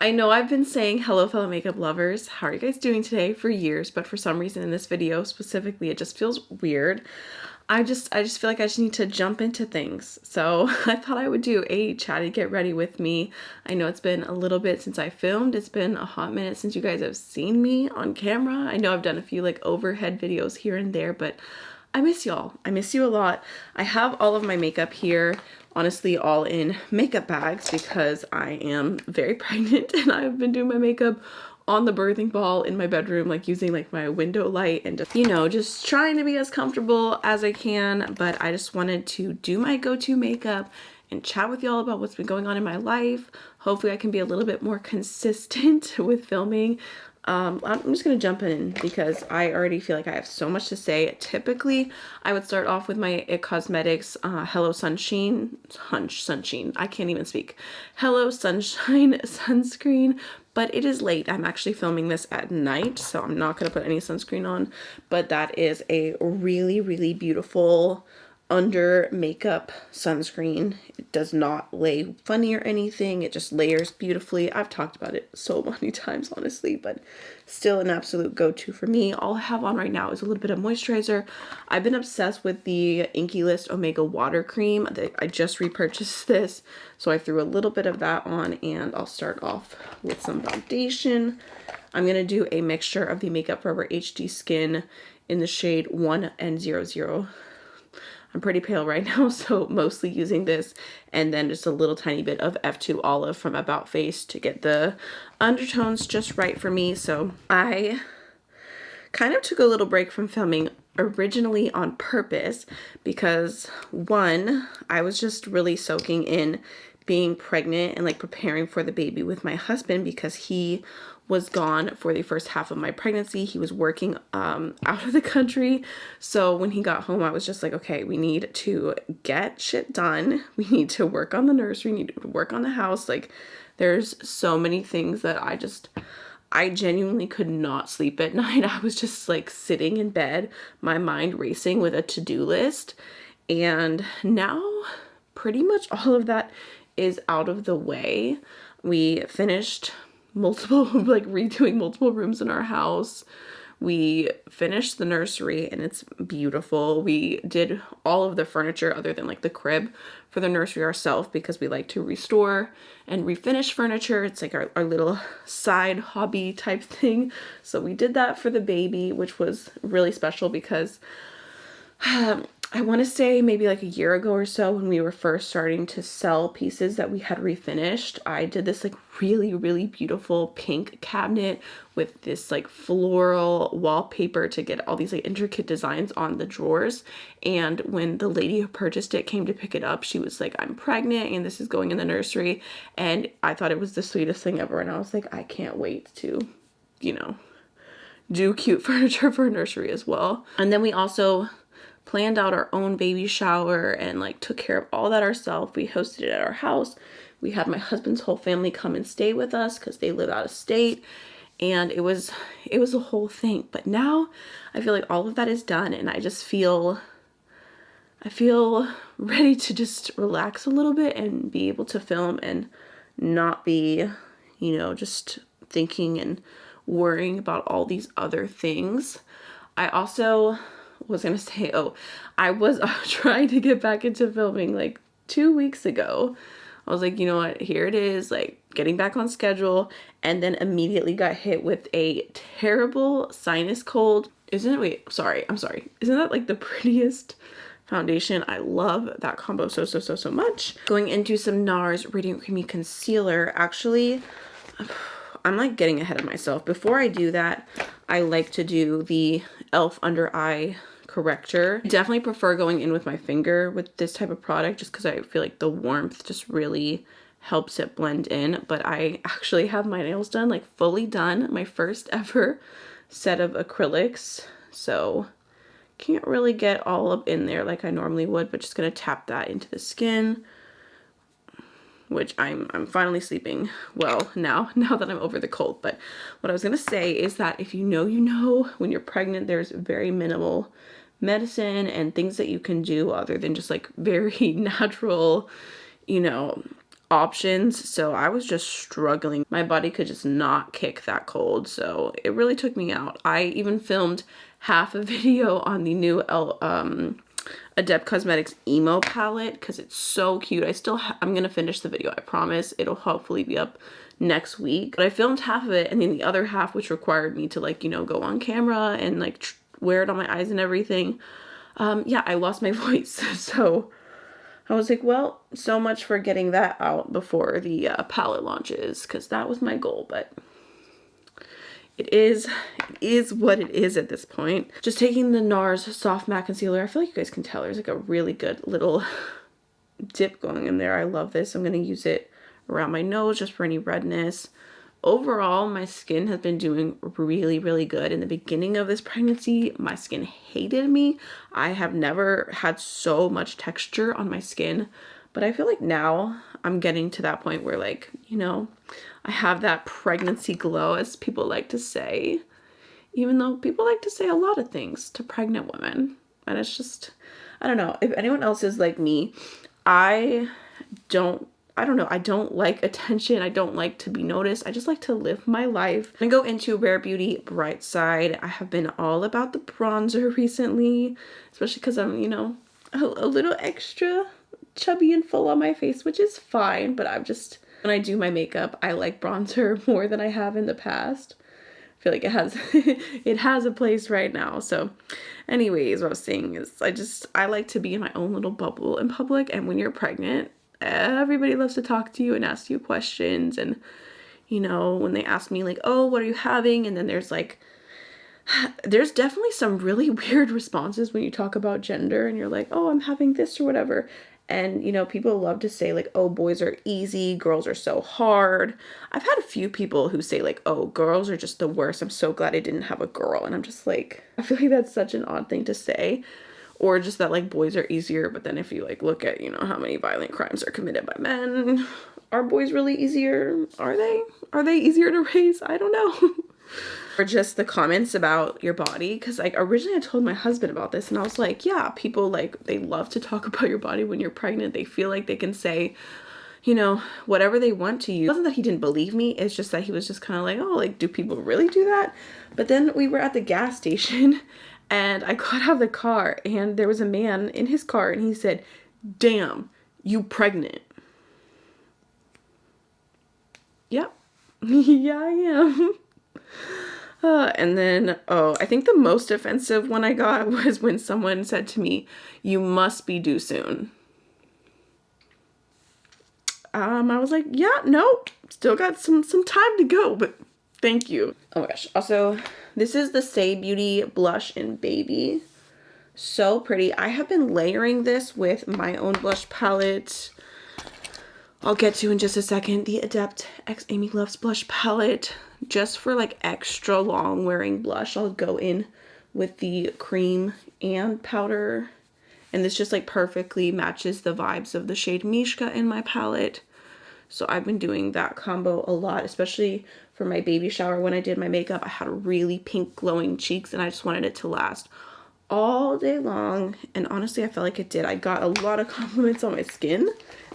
I know I've been saying hello fellow makeup lovers, how are you guys doing today for years, but for some reason in this video specifically it just feels weird. I just feel like I just need to jump into things. So I thought I would do a chatty get ready with me. I know it's been a little bit since I filmed. It's been a hot minute since you guys have seen me on camera. I know I've done a few like overhead videos here and there, but I miss y'all. I miss you a lot. I have all of my makeup here, honestly all in makeup bags because I am very pregnant and I've been doing my makeup on the birthing ball in my bedroom, like using like my window light and just, you know, just trying to be as comfortable as I can. But I just wanted to do my go-to makeup and chat with y'all about what's been going on in my life. Hopefully I can be a little bit more consistent with filming. I'm just gonna jump in because I already feel like I have so much to say. Typically, I would start off with my It Cosmetics Hello Sunshine. I can't even speak. Hello Sunshine sunscreen, but it is late. I'm actually filming this at night, so I'm not gonna put any sunscreen on. But that is a really, really beautiful under makeup sunscreen. It does not lay funny or anything. It just layers beautifully. I've talked about it so many times, honestly, but still an absolute go-to for me. All I have on right now is a little bit of moisturizer. I've been obsessed with the Inkey List Omega Water Cream. I just repurchased this, so I threw a little bit of that on, and I'll start off with some foundation. I'm gonna do a mixture of the Makeup Forever HD Skin in the shade 1N00. I'm pretty pale right now, so mostly using this, and then just a little tiny bit of F2 Olive from About Face to get the undertones just right for me. So I kind of took a little break from filming originally on purpose because one, I was just really soaking in being pregnant and like preparing for the baby with my husband because he was gone for the first half of my pregnancy. He was working out of the country. So when he got home, I was just like, okay, we need to get shit done. We need to work on the nursery, we need to work on the house. Like there's so many things that I genuinely could not sleep at night. I was just like sitting in bed, my mind racing with a to-do list. And now pretty much all of that is out of the way. We finished redoing multiple rooms in our house. We finished the nursery and it's beautiful. We did all of the furniture other than like the crib for the nursery ourselves because we like to restore and refinish furniture. It's like our little side hobby type thing. So we did that for the baby, which was really special because I want to say maybe like a year ago or so when we were first starting to sell pieces that we had refinished, I did this like really, really beautiful pink cabinet with this like floral wallpaper to get all these like intricate designs on the drawers. And when the lady who purchased it came to pick it up, she was like, I'm pregnant and this is going in the nursery. And I thought it was the sweetest thing ever. And I was like, I can't wait to, you know, do cute furniture for a nursery as well. And then we also planned out our own baby shower and like took care of all that ourselves. We hosted it at our house. We had my husband's whole family come and stay with us because they live out of state, and it was a whole thing. But now I feel like all of that is done and I feel ready to just relax a little bit and be able to film and not be, you know, just thinking and worrying about all these other things. I also was gonna say, I was trying to get back into filming like 2 weeks ago. I was like, you know what, here it is, like getting back on schedule, and then immediately got hit with a terrible sinus cold. Isn't that like the prettiest foundation? I love that combo so much. Going into some NARS Radiant Creamy Concealer. Actually, I'm like getting ahead of myself. Before I do that, I like to do the e.l.f. under eye corrector. I definitely prefer going in with my finger with this type of product just because I feel like the warmth just really helps it blend in. But I actually have my nails done, like fully done, my first ever set of acrylics, so can't really get all up in there like I normally would, but just gonna tap that into the skin, which I'm finally sleeping well now that I'm over the cold. But what I was gonna say is that if you know when you're pregnant, there's very minimal medicine and things that you can do other than just like very natural, you know, options, so I was just struggling. My body could just not kick that cold, so it really took me out. I even filmed half a video on the new Adept Cosmetics emo palette because it's so cute. I'm gonna finish the video, I promise. It'll hopefully be up next week, but I filmed half of it, and then the other half, which required me to like, you know, go on camera and like wear it on my eyes and everything, yeah, I lost my voice. So I was like, well, so much for getting that out before the palette launches, because that was my goal. But it is what it is at this point. Just taking the NARS Soft Matte Concealer. I feel like you guys can tell there's like a really good little dip going in there. I love this. I'm going to use it around my nose just for any redness. Overall, my skin has been doing really, really good. In the beginning of this pregnancy, my skin hated me. I have never had so much texture on my skin, but I feel like now I'm getting to that point where, like, you know, I have that pregnancy glow, as people like to say, even though people like to say a lot of things to pregnant women. And it's just, I don't know. If anyone else is like me, I don't know. I don't like attention. I don't like to be noticed. I just like to live my life. I'm gonna go into Rare Beauty Bright Side. I have been all about the bronzer recently, especially because I'm, you know, a little extra chubby and full on my face, which is fine. But when I do my makeup, I like bronzer more than I have in the past. I feel like it has a place right now. So anyways, what I was saying is I like to be in my own little bubble in public. And when you're pregnant, everybody loves to talk to you and ask you questions. And, you know, when they ask me like, oh, what are you having? And then there's definitely some really weird responses when you talk about gender and you're like, oh, I'm having this or whatever. And, you know, people love to say like, oh, boys are easy, girls are so hard. I've had a few people who say like, oh, girls are just the worst. I'm so glad I didn't have a girl. And I'm just like, I feel like that's such an odd thing to say. Or just that like boys are easier, but then if you like look at, you know, how many violent crimes are committed by men, are boys really easier? Are they easier to raise? I don't know. Or just the comments about your body, because like originally I told my husband about this and I was like, yeah, people like, they love to talk about your body when you're pregnant. They feel like they can say, you know, whatever they want to you. It wasn't that he didn't believe me, it's just that he was just kind of like, oh, like, do people really do that? But then we were at the gas station and I got out of the car and there was a man in his car and he said, damn, you pregnant? Yep. Yeah, I am. And then, oh, I think the most offensive one I got was when someone said to me, you must be due soon. I was like, yeah, no, still got some time to go, but thank you. Oh my gosh. Also, this is the Say Beauty Blush in Baby. So pretty. I have been layering this with my own blush palette. I'll get to in just a second. The Adept X AMYLOVES blush palette. Just for like extra long wearing blush, I'll go in with the cream and powder. And this just like perfectly matches the vibes of the shade Mishka in my palette. So I've been doing that combo a lot, especially for my baby shower. When I did my makeup, I had really pink glowing cheeks and I just wanted it to last all day long. And honestly, I felt like it did. I got a lot of compliments on my skin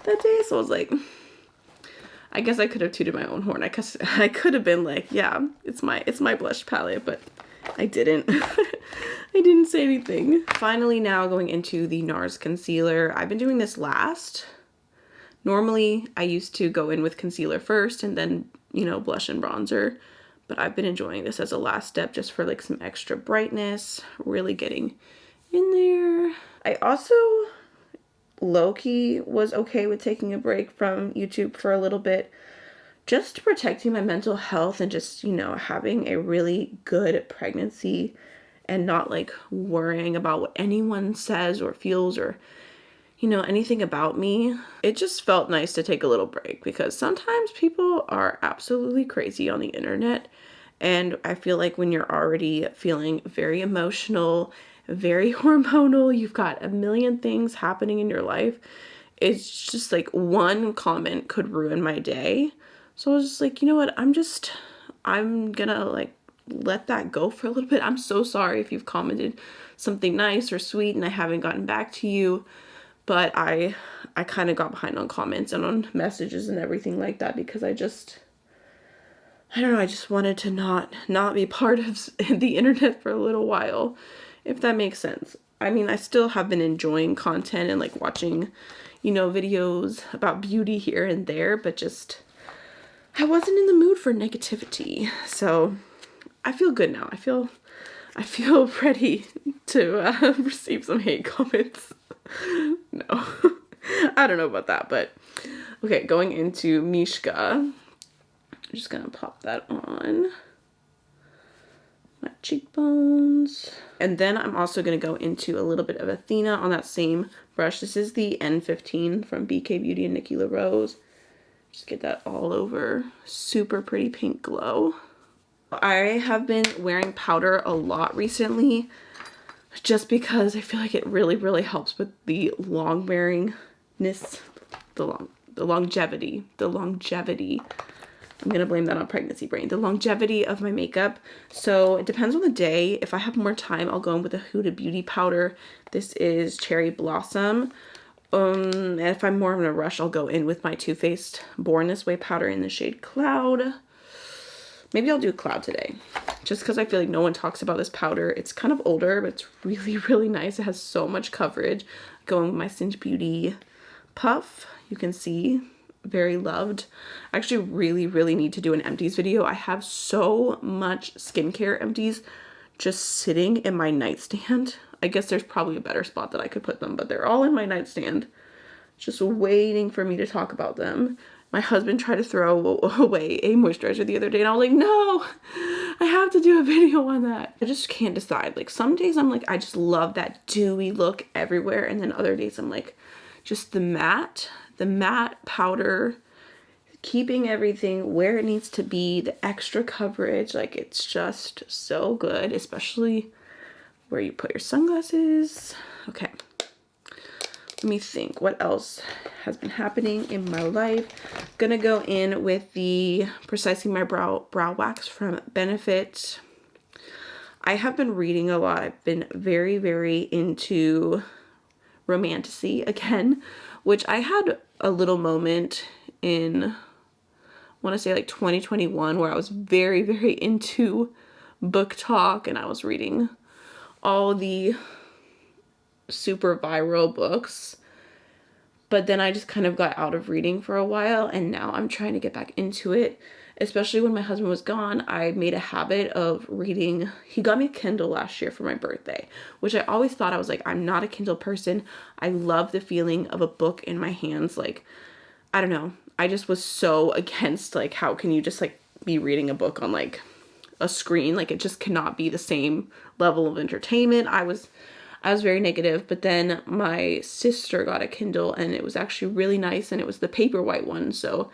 that day. So I was like, I guess I could have tooted my own horn. I could have been like, yeah, it's my blush palette, but I didn't. I didn't say anything. Finally, now going into the NARS concealer. I've been doing this last. Normally, I used to go in with concealer first and then, you know, blush and bronzer. But I've been enjoying this as a last step just for like some extra brightness. Really getting in there. I also low-key was okay with taking a break from YouTube for a little bit. Just protecting my mental health and just, you know, having a really good pregnancy and not like worrying about what anyone says or feels or, you know, anything about me. It just felt nice to take a little break because sometimes people are absolutely crazy on the internet. And I feel like when you're already feeling very emotional, very hormonal, you've got a million things happening in your life, it's just like one comment could ruin my day. So I was just like, you know what, I'm gonna like let that go for a little bit. I'm so sorry if you've commented something nice or sweet and I haven't gotten back to you, but I I kind of got behind on comments and on messages and everything like that because I don't know, I just wanted to not be part of the internet for a little while, if that makes sense. I mean, I still have been enjoying content and like watching, you know, videos about beauty here and there, but just, I wasn't in the mood for negativity. So I feel good now. I feel ready to receive some hate comments. No, I don't know about that, but okay, going into Mishka. I'm just gonna pop that on my cheekbones. And then I'm also gonna go into a little bit of Athena on that same brush. This is the N15 from BK Beauty and Nikki LaRose. Just get that all over. Super pretty pink glow. I have been wearing powder a lot recently just because I feel like it really helps with the long wearingness, the longevity. I'm gonna blame that on pregnancy brain. The longevity of my makeup. So it depends on the day. If I have more time, I'll go in with a Huda Beauty powder. This is Cherry Blossom. And if I'm more in a rush, I'll go in with my Too Faced Born This Way powder in the shade Cloud. Maybe I'll do Cloud today, just because I feel like no one talks about this powder. It's kind of older, but it's really nice. It has so much coverage. Going with my Cinch Beauty Puff. You can see, very loved. I actually really need to do an empties video. I have so much skincare empties just sitting in my nightstand. I guess there's probably a better spot that I could put them, but they're all in my nightstand, just waiting for me to talk about them. My husband tried to throw away a moisturizer the other day, and I was like, no, I have to do a video on that. I just can't decide. Like, some days I'm like, I just love that dewy look everywhere, and then other days I'm like, just the matte powder, keeping everything where it needs to be, the extra coverage, like, it's just so good, especially where you put your sunglasses. Okay. Let me think, what else has been happening in my life? Gonna go in with the Precisely My Brow Wax from Benefit. I have been reading a lot. I've been very into romantasy again, which I had a little moment in, I want to say like 2021, where I was very into book talk, and I was reading all the super viral books, but then I just kind of got out of reading for a while, and now I'm trying to get back into it. Especially when my husband was gone, I made a habit of reading. He got me a Kindle last year for my birthday, which I always thought, I was like, I'm not a Kindle person. I love the feeling of a book in my hands. Like, I don't know, I just was so against, like, how can you just like be reading a book on like a screen? Like, it just cannot be the same level of entertainment. I was very negative, but then my sister got a Kindle, and it was actually really nice, and it was the Paperwhite one. So,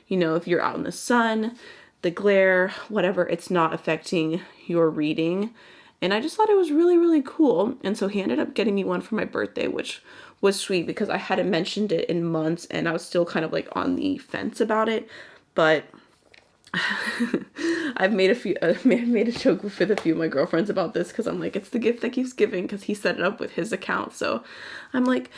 you know, if you're out in the sun, the glare, whatever, it's not affecting your reading. And I just thought it was really cool. And so he ended up getting me one for my birthday, which was sweet because I hadn't mentioned it in months, and I was still kind of like on the fence about it. But I've made a joke with a few of my girlfriends about this, because I'm like, it's the gift that keeps giving, because he set it up with his account. So I'm like,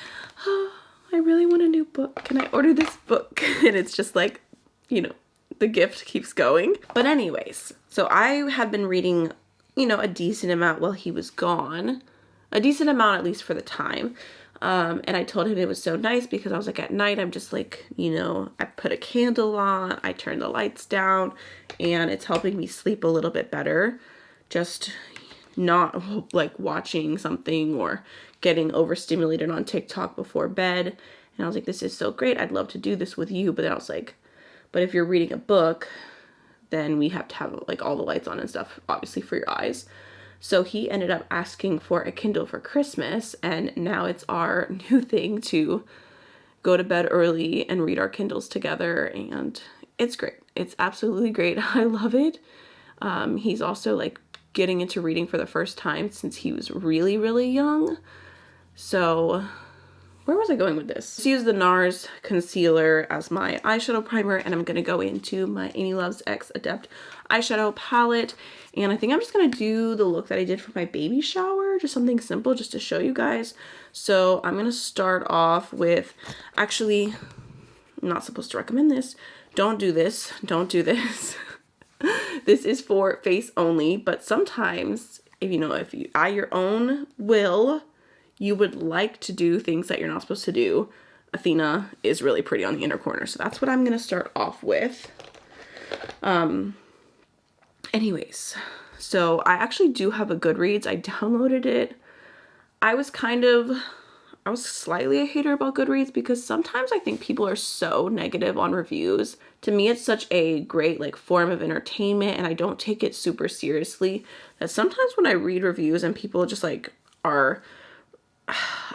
oh, I really want a new book. Can I order this book? And it's just like, you know, the gift keeps going. But anyways, so I had been reading, you know, a decent amount while he was gone. A decent amount, at least for the time. And I told him it was so nice because I was like, at night, I'm just like, you know, I put a candle on, I turn the lights down, and it's helping me sleep a little bit better. Just not like watching something or getting overstimulated on TikTok before bed. And I was like, this is so great. I'd love to do this with you. But then I was like, but if you're reading a book, then we have to have like all the lights on and stuff, obviously, for your eyes. So he ended up asking for a Kindle for Christmas, and now it's our new thing to go to bed early and read our Kindles together, and it's great. It's absolutely great. I love it. He's also like getting into reading for the first time since he was really young. So where was I going with this? Let's use the NARS concealer as my eyeshadow primer, and I'm gonna go into my AMYLOVES X Adept eyeshadow palette. And I think I'm just gonna do the look that I did for my baby shower, just something simple just to show you guys. So I'm gonna start off with, actually, I'm not supposed to recommend this. Don't do this, don't do this. This is for face only, but sometimes, if you, by your own will, you would like to do things that you're not supposed to do, Athena is really pretty on the inner corner. So that's what I'm going to start off with. Anyways, so I actually do have a Goodreads. I downloaded it. I was slightly a hater about Goodreads because sometimes I think people are so negative on reviews. To me, it's such a great like form of entertainment, and I don't take it super seriously, that sometimes when I read reviews and people just like are,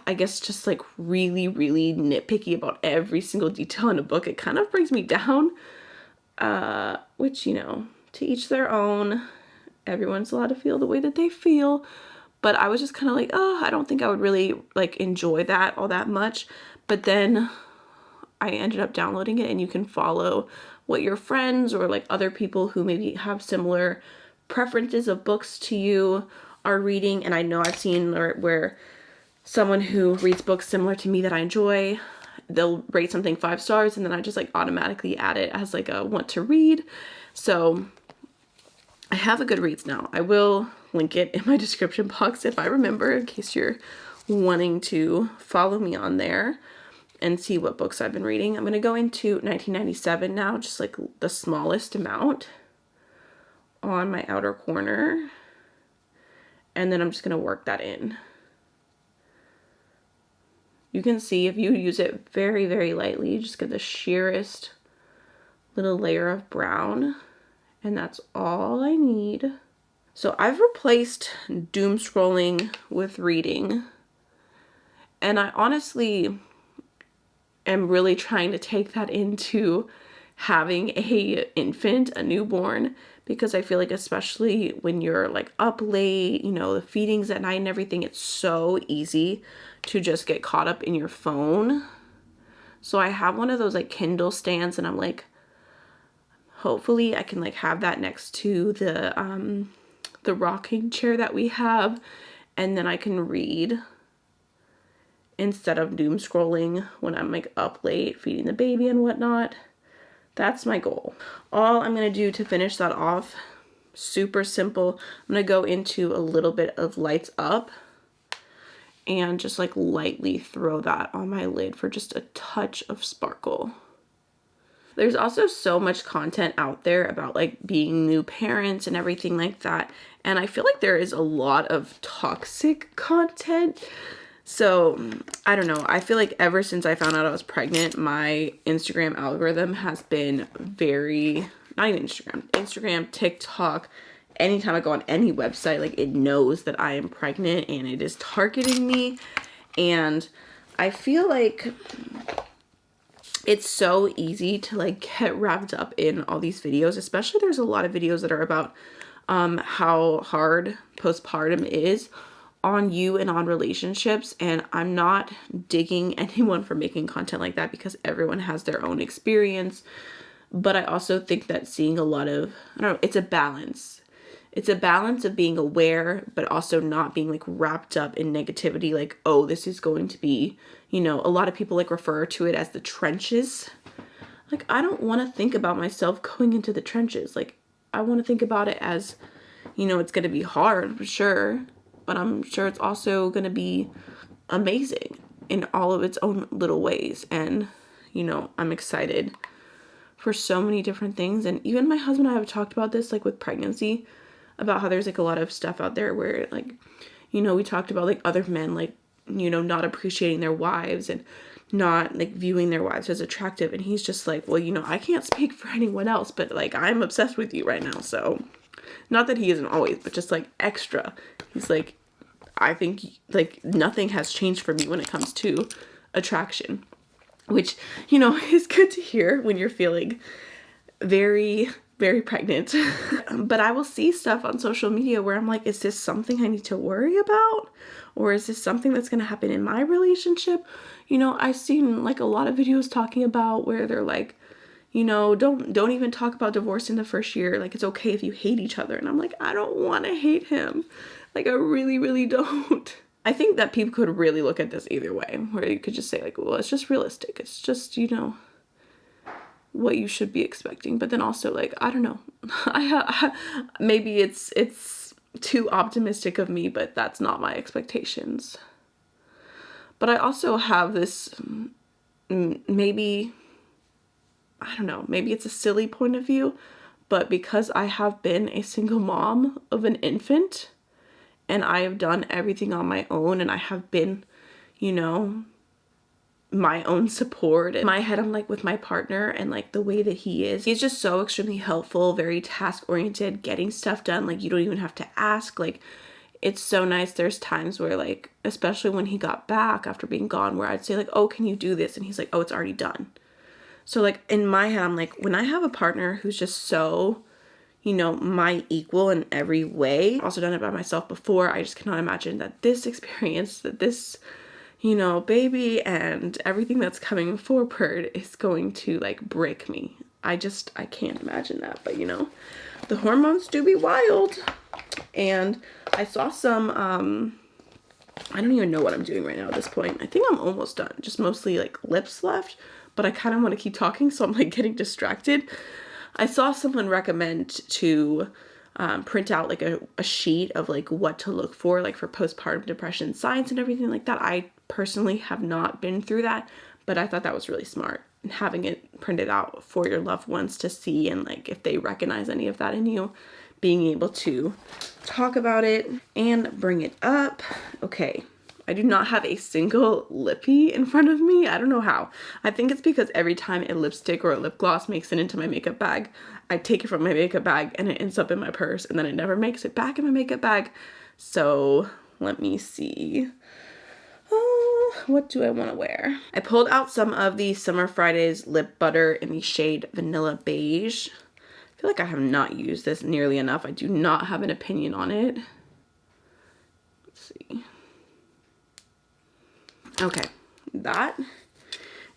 I guess, just like really, really nitpicky about every single detail in a book, it kind of brings me down, which, to each their own. Everyone's allowed to feel the way that they feel. But I was just kind of like, oh, I don't think I would really like enjoy that all that much. But then I ended up downloading it, and you can follow what your friends or like other people who maybe have similar preferences of books to you are reading. And I know I've seen where someone who reads books similar to me that I enjoy, they'll rate something 5 stars, and then I just like automatically add it as like a want to read. So I have a Goodreads now. I will link it in my description box if I remember, in case you're wanting to follow me on there and see what books I've been reading. I'm going to go into 1997 now, just like the smallest amount on my outer corner. And then I'm just going to work that in. You can see if you use it very, very lightly, you just get the sheerest little layer of brown. And that's all I need. So I've replaced doom scrolling with reading. And I honestly am really trying to take that into having a newborn, because I feel like especially when you're like up late, the feedings at night and everything, it's so easy to just get caught up in your phone. So I have one of those like Kindle stands, and I'm like, hopefully I can like have that next to the rocking chair that we have, and then I can read instead of doom scrolling when I'm like up late feeding the baby and whatnot. That's my goal. All I'm going to do to finish that off, super simple, I'm going to go into a little bit of Lights Up and just like lightly throw that on my lid for just a touch of sparkle. There's also so much content out there about like being new parents and everything like that. And I feel like there is a lot of toxic content. So I don't know. I feel like ever since I found out I was pregnant, my Instagram algorithm has been very, not even Instagram, TikTok, anytime I go on any website, like it knows that I am pregnant and it is targeting me. And I feel like it's so easy to like get wrapped up in all these videos, especially there's a lot of videos that are about how hard postpartum is on you and on relationships. And I'm not digging anyone for making content like that, because everyone has their own experience. But I also think that seeing a lot of, I don't know, it's a balance. It's a balance of being aware, but also not being like wrapped up in negativity. Like, oh, this is going to be, a lot of people like refer to it as the trenches. Like, I don't want to think about myself going into the trenches. Like, I want to think about it as, it's going to be hard for sure, but I'm sure it's also going to be amazing in all of its own little ways. And, I'm excited for so many different things. And even my husband and I have talked about this, like with pregnancy, about how there's like a lot of stuff out there where like, we talked about like other men, like, not appreciating their wives and not like viewing their wives as attractive. And he's just like, well, I can't speak for anyone else, but like, I'm obsessed with you right now. So not that he isn't always, but just like extra. He's like, I think like nothing has changed for me when it comes to attraction, which, is good to hear when you're feeling very very pregnant. But I will see stuff on social media where I'm like, is this something I need to worry about? Or is this something that's going to happen in my relationship? You know, I've seen like a lot of videos talking about where they're like, you know, don't even talk about divorce in the first year. Like, it's okay if you hate each other. And I'm like, I don't want to hate him. Like, I really, really don't. I think that people could really look at this either way, where you could just say like, well, it's just realistic. It's just, you know, what you should be expecting. But then also like, I don't know. Maybe it's too optimistic of me, but that's not my expectations. But I also have this, maybe, I don't know, maybe it's a silly point of view, but because I have been a single mom of an infant and I have done everything on my own and I have been, you know, my own support. In my head, I'm like with my partner and like the way that he's just so extremely helpful, very task oriented, getting stuff done. Like you don't even have to ask. Like it's so nice. There's times where like, especially when he got back after being gone, where I'd say like, oh, can you do this? And he's like, oh, it's already done. So like in my head, I'm like, when I have a partner who's just so, you know, my equal in every way, I've also done it by myself before. I just cannot imagine that this experience, that this, you know, baby and everything that's coming forward is going to like break me. I can't imagine that. But you know, the hormones do be wild. And I saw some, I don't even know what I'm doing right now at this point. I think I'm almost done. Just mostly like lips left, but I kind of want to keep talking, so I'm like getting distracted. I saw someone recommend to print out like a sheet of like what to look for, like for postpartum depression signs and everything like that. I personally have not been through that, but I thought that was really smart, and having it printed out for your loved ones to see, and like if they recognize any of that in you, being able to talk about it and bring it up. Okay. I do not have a single lippy in front of me. I don't know how. I think it's because every time a lipstick or a lip gloss makes it into my makeup bag, I take it from my makeup bag and it ends up in my purse, and then it never makes it back in my makeup bag. So let me see. What do I want to wear? I pulled out some of the Summer Fridays lip butter in the shade Vanilla Beige. I feel like I have not used this nearly enough. I do not have an opinion on it. Let's see. Okay, that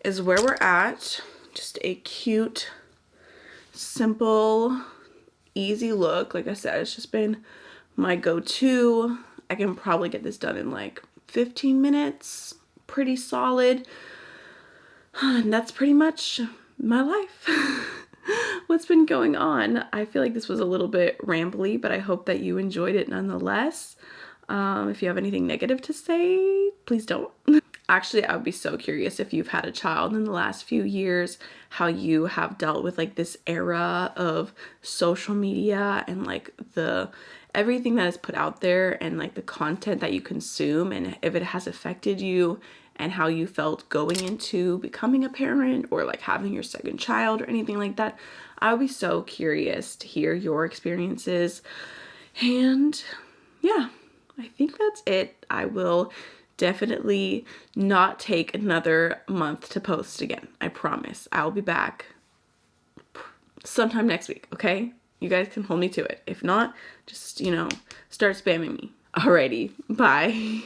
is where we're at. Just a cute, simple, easy look. Like I said, it's just been my go-to. I can probably get this done in like 15 minutes. Pretty solid. And that's pretty much my life. What's been going on? I feel like this was a little bit rambly, but I hope that you enjoyed it nonetheless. If you have anything negative to say, please don't. Actually, I would be so curious if you've had a child in the last few years, how you have dealt with like this era of social media and like everything that is put out there and like the content that you consume, and if it has affected you and how you felt going into becoming a parent or like having your second child or anything like that. I would be so curious to hear your experiences. And yeah, I think that's it. I will definitely not take another month to post again. I promise. I'll be back sometime next week, okay? You guys can hold me to it. If not, just, you know, start spamming me. Alrighty, bye.